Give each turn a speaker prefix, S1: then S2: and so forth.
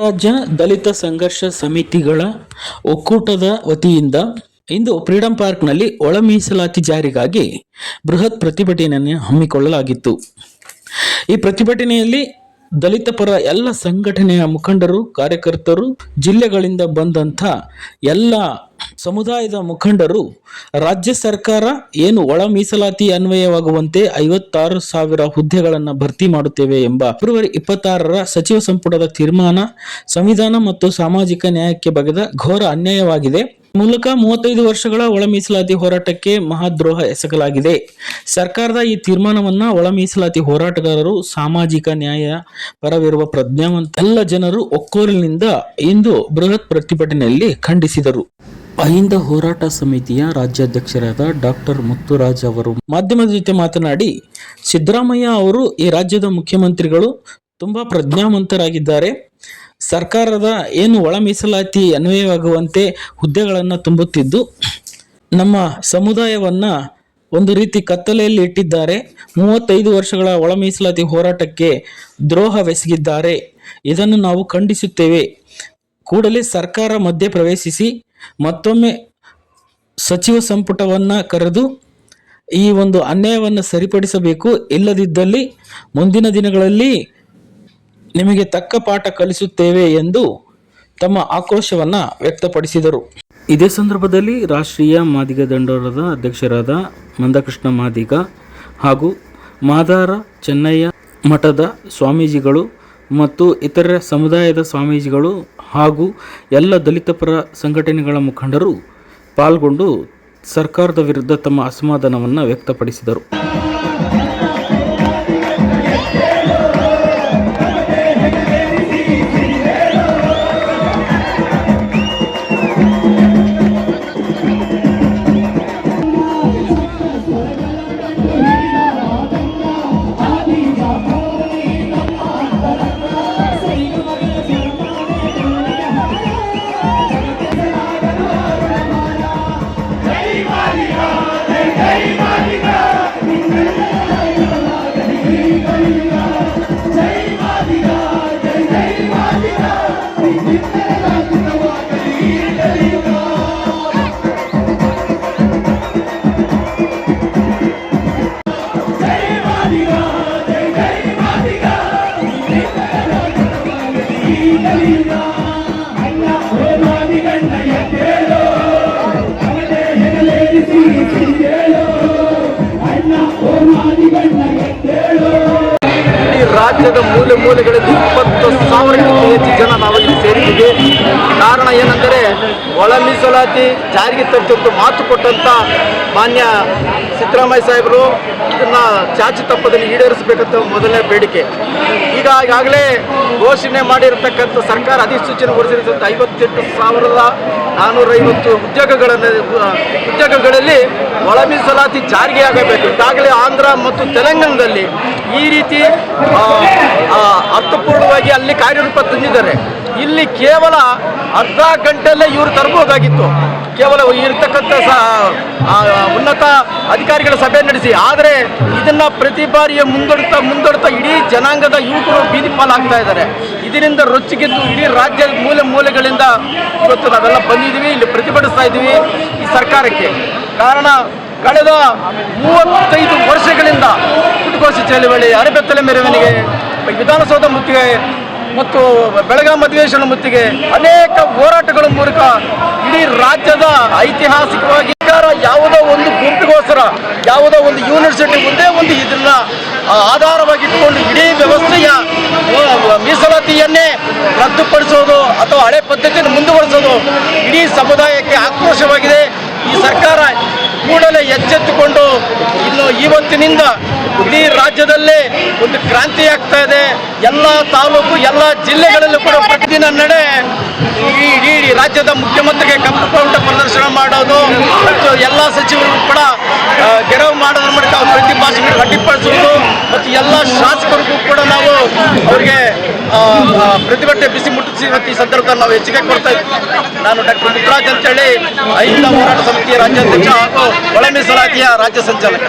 S1: ರಾಜ್ಯ ದಲಿತ ಸಂಘರ್ಷ ಸಮಿತಿಗಳ ಒಕ್ಕೂಟದ ವತಿಯಿಂದ ಇಂದು ಫ್ರೀಡಂ ಪಾರ್ಕ್ನಲ್ಲಿ ಒಳ ಮೀಸಲಾತಿ ಜಾರಿಗಾಗಿ ಬೃಹತ್ ಪ್ರತಿಭಟನೆಯನ್ನು ಹಮ್ಮಿಕೊಳ್ಳಲಾಗಿತ್ತು. ಈ ಪ್ರತಿಭಟನೆಯಲ್ಲಿ ದಲಿತ ಪರ ಎಲ್ಲ ಸಂಘಟನೆಯ ಮುಖಂಡರು, ಕಾರ್ಯಕರ್ತರು, ಜಿಲ್ಲೆಗಳಿಂದ ಬಂದಂಥ ಎಲ್ಲ ಸಮುದಾಯದ ಮುಖಂಡರು ರಾಜ್ಯ ಸರ್ಕಾರ ಏನು ಒಳ ಮೀಸಲಾತಿ ಅನ್ವಯವಾಗುವಂತೆ 56,000 ಹುದ್ದೆಗಳನ್ನು ಭರ್ತಿ ಮಾಡುತ್ತೇವೆ ಎಂಬ ಫೆಬ್ರವರಿ 26ರ ಸಚಿವ ಸಂಪುಟದ ತೀರ್ಮಾನ ಸಂವಿಧಾನ ಮತ್ತು ಸಾಮಾಜಿಕ ನ್ಯಾಯಕ್ಕೆ ಬಗೆದ ಘೋರ ಅನ್ಯಾಯವಾಗಿದೆ. ಮೂಲಕ 35 ವರ್ಷಗಳ ಒಳ ಮೀಸಲಾತಿ ಹೋರಾಟಕ್ಕೆ ಮಹಾದ್ರೋಹ ಎಸಗಲಾಗಿದೆ. ಸರ್ಕಾರದ ಈ ತೀರ್ಮಾನವನ್ನ ಒಳ ಮೀಸಲಾತಿ ಹೋರಾಟಗಾರರು, ಸಾಮಾಜಿಕ ನ್ಯಾಯ ಪರವಿರುವ ಪ್ರಜ್ಞಾವಂತ ಎಲ್ಲ ಜನರು ಒಕ್ಕೊರಲಿನಿಂದ ಇಂದು ಬೃಹತ್ ಪ್ರತಿಭಟನೆಯಲ್ಲಿ ಖಂಡಿಸಿದರು. ಅಹಿಂದ ಹೋರಾಟ ಸಮಿತಿಯ ರಾಜ್ಯಾಧ್ಯಕ್ಷರಾದ ಡಾಕ್ಟರ್ ಮುತ್ತುರಾಜ್ ಅವರು ಮಾಧ್ಯಮದ ಜೊತೆ ಮಾತನಾಡಿ, ಸಿದ್ದರಾಮಯ್ಯ ಅವರು ಈ ರಾಜ್ಯದ ಮುಖ್ಯಮಂತ್ರಿಗಳು ತುಂಬಾ ಪ್ರಜ್ಞಾವಂತರಾಗಿದ್ದಾರೆ. ಸರ್ಕಾರದ ಏನು ಒಳ ಮೀಸಲಾತಿ ಅನ್ವಯವಾಗುವಂತೆ ಹುದ್ದೆಗಳನ್ನು ತುಂಬುತ್ತಿದ್ದು ನಮ್ಮ ಸಮುದಾಯವನ್ನ ಒಂದು ರೀತಿ ಕತ್ತಲೆಯಲ್ಲಿ ಇಟ್ಟಿದ್ದಾರೆ. 35 ವರ್ಷಗಳ ಒಳ ಮೀಸಲಾತಿ ಹೋರಾಟಕ್ಕೆ ದ್ರೋಹವೆಸಗಿದ್ದಾರೆ. ಇದನ್ನು ನಾವು ಖಂಡಿಸುತ್ತೇವೆ. ಕೂಡಲೇ ಸರ್ಕಾರ ಮಧ್ಯೆ ಪ್ರವೇಶಿಸಿ ಮತ್ತೊಮ್ಮೆ ಸಚಿವ ಸಂಪುಟವನ್ನ ಕರೆದು ಈ ಒಂದು ಅನ್ಯಾಯವನ್ನು ಸರಿಪಡಿಸಬೇಕು. ಇಲ್ಲದಿದ್ದಲ್ಲಿ ಮುಂದಿನ ದಿನಗಳಲ್ಲಿ ನಿಮಗೆ ತಕ್ಕ ಪಾಠ ಕಲಿಸುತ್ತೇವೆ ಎಂದು ತಮ್ಮ ಆಕ್ರೋಶವನ್ನ ವ್ಯಕ್ತಪಡಿಸಿದರು. ಇದೇ ಸಂದರ್ಭದಲ್ಲಿ ರಾಷ್ಟ್ರೀಯ ಮಾದಿಗ ದಂಡೋರದ ಅಧ್ಯಕ್ಷರಾದ ಮಂದಕೃಷ್ಣ ಮಾದಿಗ ಹಾಗೂ ಮಾದಾರ ಚೆನ್ನಯ್ಯ ಮಠದ ಸ್ವಾಮೀಜಿಗಳು ಮತ್ತು ಇತರ ಸಮುದಾಯದ ಸ್ವಾಮೀಜಿಗಳು ಹಾಗೂ ಎಲ್ಲ ದಲಿತ ಪರ ಸಂಘಟನೆಗಳ ಮುಖಂಡರು ಪಾಲ್ಗೊಂಡು ಸರ್ಕಾರದ ವಿರುದ್ಧ ತಮ್ಮ ಅಸಮಾಧಾನವನ್ನು ವ್ಯಕ್ತಪಡಿಸಿದರು.
S2: ರಾಜ್ಯದ ಮೂಲೆ ಮೂಲೆಗಳಲ್ಲಿ 20,000ಕ್ಕಿಂತ ಹೆಚ್ಚು ಜನ ನಾವಿಲ್ಲಿ ಸೇರಿದ್ದೀವಿ. ಕಾರಣ ಏನೆಂದರೆ ಒಳ ಮೀಸಲಾತಿ ಜಾರಿಗೆ ತರುತ್ತಿದ್ದು ಮಾತು ಕೊಟ್ಟಂಥ ಮಾನ್ಯ ಸಿದ್ದರಾಮಯ್ಯ ಸಾಹೇಬರು ಇದನ್ನು ಚಾಚು ತಪ್ಪದಲ್ಲಿ ಈಡೇರಿಸಬೇಕಂತ ಮೊದಲನೇ ಬೇಡಿಕೆ. ಈಗಾಗಲೇ ಘೋಷಣೆ ಮಾಡಿರತಕ್ಕಂಥ ಸರ್ಕಾರ ಅಧಿಸೂಚನೆ ಹೊರಡಿಸಿರುವಂಥ 58,450 ಉದ್ಯೋಗಗಳಲ್ಲಿ ಒಳ ಮೀಸಲಾತಿ ಜಾರಿಗೆ ಆಗಬೇಕು. ಈಗಾಗಲೇ ಆಂಧ್ರ ಮತ್ತು ತೆಲಂಗಾಣದಲ್ಲಿ ಈ ರೀತಿ ಅರ್ಥಪೂರ್ಣವಾಗಿ ಅಲ್ಲಿ ಕಾರ್ಯರೂಪ ತಂದಿದ್ದಾರೆ. ಇಲ್ಲಿ ಕೇವಲ ಅರ್ಧ ಗಂಟೆಯಲ್ಲೇ ಇವರು ತರಬಹುದಾಗಿತ್ತು. ಕೇವಲ ಇರತಕ್ಕಂಥ ಉನ್ನತ ಅಧಿಕಾರಿಗಳ ಸಭೆ ನಡೆಸಿ. ಆದರೆ ಇದನ್ನು ಪ್ರತಿ ಬಾರಿಯ ಮುಂದೊಡ್ತಾ ಇಡೀ ಜನಾಂಗದ ಯುವಕರು ಬೀದಿ ಪಾಲಾಗ್ತಾ ಇದ್ದಾರೆ. ಇದರಿಂದ ರೊಚ್ಚಿಗೆದ್ದು ಇಡೀ ರಾಜ್ಯದ ಮೂಲೆ ಮೂಲೆಗಳಿಂದ ಇವತ್ತು ನಾವೆಲ್ಲ ಬಂದಿದ್ದೀವಿ, ಇಲ್ಲಿ ಪ್ರತಿಭಟಿಸ್ತಾ ಇದ್ದೀವಿ ಈ ಸರ್ಕಾರಕ್ಕೆ. ಕಾರಣ ಕಳೆದ 35 ವರ್ಷಗಳಿಂದ ಪುಟಗೋಸಿ ಚಳವಳಿ, ಅರೆಬೆತ್ತಲೆ ಮೆರವಣಿಗೆ, ವಿಧಾನಸೌಧ ಮುತ್ತಿಗೆ ಮತ್ತು ಬೆಳಗಾಂ ಅಧಿವೇಶನ ಮುತ್ತಿಗೆ ಅನೇಕ ಹೋರಾಟಗಳ ಮೂಲಕ ಇಡೀ ರಾಜ್ಯದ ಐತಿಹಾಸಿಕವಾಗಿ ಯಾವುದೋ ಒಂದು ಗುಂಪಿಗೋಸ್ಕರ ಯಾವುದೋ ಒಂದು ಯೂನಿವರ್ಸಿಟಿ ಒಂದೇ ಒಂದು ಇದನ್ನ ಆಧಾರವಾಗಿಟ್ಟುಕೊಂಡು ಇಡೀ ವ್ಯವಸ್ಥೆಯ ಮೀಸಲಾತಿಯನ್ನೇ ರದ್ದುಪಡಿಸೋದು ಅಥವಾ ಹಳೆ ಪದ್ಧತಿಯನ್ನು ಮುಂದುವರಿಸೋದು ಇಡೀ ಸಮುದಾಯಕ್ಕೆ ಆಕ್ರೋಶವಾಗಿದೆ. ಈ ಸರ್ಕಾರ ಕೂಡಲೇ ಎಚ್ಚೆತ್ತುಕೊಂಡು ಇನ್ನು ಇವತ್ತಿನಿಂದ ಇಡೀ ರಾಜ್ಯದಲ್ಲೇ ಒಂದು ಕ್ರಾಂತಿ ಆಗ್ತಾ ಇದೆ. ಎಲ್ಲ ತಾಲೂಕು, ಎಲ್ಲ ಜಿಲ್ಲೆಗಳಲ್ಲೂ ಕೂಡ ಪ್ರತಿದಿನ ನಡೆ ಇಡೀ ರಾಜ್ಯದ ಮುಖ್ಯಮಂತ್ರಿಗೆ ಕಪ್ಪು ಪೌಟ ಪ್ರದರ್ಶನ ಮಾಡೋದು ಮತ್ತು ಎಲ್ಲ ಸಚಿವರು ಕೂಡ ಗೆರವು ಮಾಡೋದ್ರ ಮೂಲಕ ಪ್ರತಿ ಭಾಷೆಗಳು ಅಡ್ಡಿಪಡಿಸುವುದು ಮತ್ತು ಎಲ್ಲ ಶಾಸಕರಿಗೂ ಕೂಡ ನಾವು ಅವರಿಗೆ ಪ್ರತಿಭಟನೆ ಬಿಸಿ ಮುಟ್ಟಿಸಿ ಈ ಸಂದರ್ಭದಲ್ಲಿ ನಾವು ಹೆಚ್ಚಿಗೆ ಕೊಡ್ತಾ ಇದ್ದೀವಿ. ನಾನು ಡಾಕ್ಟರ್ ಮುತ್ತುರಾಜ್ ಅಂತೇಳಿ ಅಹಿಂದ ಹೋರಾಟ ಸಮಿತಿಯ ರಾಜ್ಯಾಧ್ಯಕ್ಷ ಹಾಗೂ ಒಳ ಮೀಸಲಾತಿಯ ರಾಜ್ಯ ಸಂಚಾಲಕ.